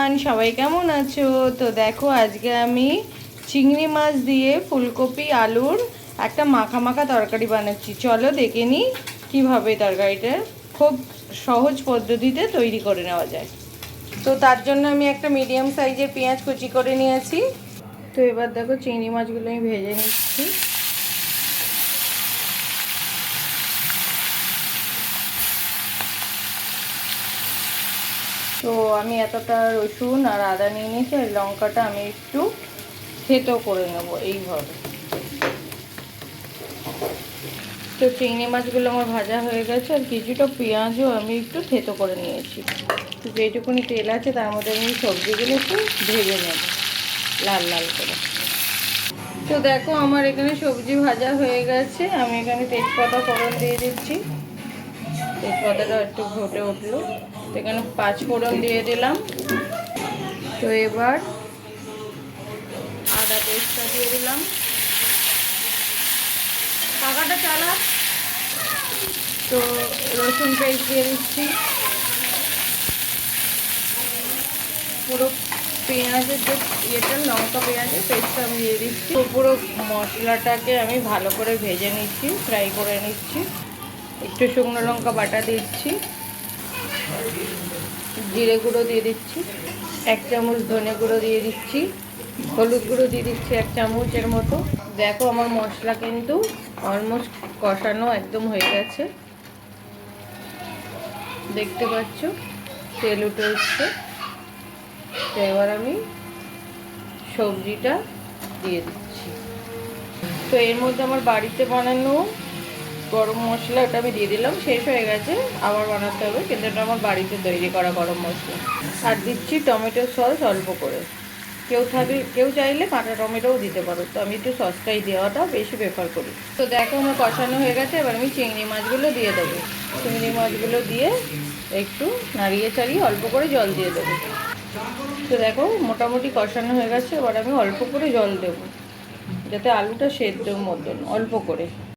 Everyone, সবাই কেমন আছো? তো দেখো, আজকে আমি চিংড়ি মাছ দিয়ে ফুলকপি আলুর একটা মাখা মাখা তরকারি বানাচ্ছি। চলো দেখে নিই কীভাবে তরকারিটা খুব সহজ পদ্ধতিতে তৈরি করে নেওয়া যায়। তো তার জন্য আমি একটা মিডিয়াম সাইজের পেঁয়াজ কুচি করে নিয়েছি। তো এবার দেখো, চিংড়ি মাছগুলো আমি ভেজে নিচ্ছি। তো আমি এতটা রসুন আর আদা নিয়ে নিয়েছি, আর লঙ্কাটা আমি একটু থেতো করে নেব এইভাবে। তো চিংড়ি মাছগুলো আমার ভাজা হয়ে গেছে, আর কিছুটা পেঁয়াজও আমি একটু থেতো করে নিয়েছি। তো যেটুকুনি তেল আছে তার মধ্যে আমি সবজিগুলো একটু ভেজে নেব লাল লাল করে। তো দেখো, আমার এখানে সবজি ভাজা হয়ে গেছে। আমি এখানে তেজপাতা ফোড়ন দিয়ে দিচ্ছি। তেজপাতাটা একটু ফুটে উঠলো, তো এখানে 5 ফোড়ন দিয়ে দিলাম। তো এবার আদা পেস্টটা দিয়ে দিলাম। পাখাটা চালা। তো রসুন পেস্ট দিয়ে দিচ্ছি। পুরো পেঁয়াজের যে ইয়েটা, লঙ্কা পেঁয়াজের পেস্টটা আমি দিয়ে দিচ্ছি। তো পুরো মশলাটাকে আমি ভালো করে ভেজে নিচ্ছি, ফ্রাই করে নিচ্ছি। একটু শুকনো লঙ্কা বাটা দিচ্ছি, জিরে গুঁড়ো দিয়ে দিচ্ছি, 1 চামচ ধনে গুঁড়ো দিয়ে দিচ্ছি, হলুদ গুঁড়ো দিয়ে দিচ্ছি 1 চামচের মতো। দেখো, আমার মশলা কিন্তু অলমোস্ট কষানো একদম হয়ে গেছে, দেখতে পাচ্ছ তেল উঠে এসছে। তো এবার আমি সবজিটা দিয়ে দিচ্ছি। তো এর মধ্যে আমার বাড়িতে বানানো গরম মশলা, ওটা আমি দিয়ে দিলাম। শেষ হয়ে গেছে, আবার বানাতে হবে, কিন্তু এটা আমার বাড়িতে তৈরি করা গরম মশলা। আর দিচ্ছি টমেটো সস অল্প করে। কেউ চাইলে কাঁচা টমেটোও দিতে পারো, তো আমি একটু সসটাই দেওয়াটা বেশি প্রেফার করি। তো দেখো, আমার কষানো হয়ে গেছে। এবার আমি চিংড়ি মাছগুলো দিয়ে দেবো। চিংড়ি মাছগুলো দিয়ে একটু নাড়িয়ে চাড়িয়ে অল্প করে জল দিয়ে দেবো। তো দেখো, মোটামুটি কষানো হয়ে গেছে। এবার আমি অল্প করে জল দেবো, যাতে আলুটা সেদ্ধর মতন অল্প করে।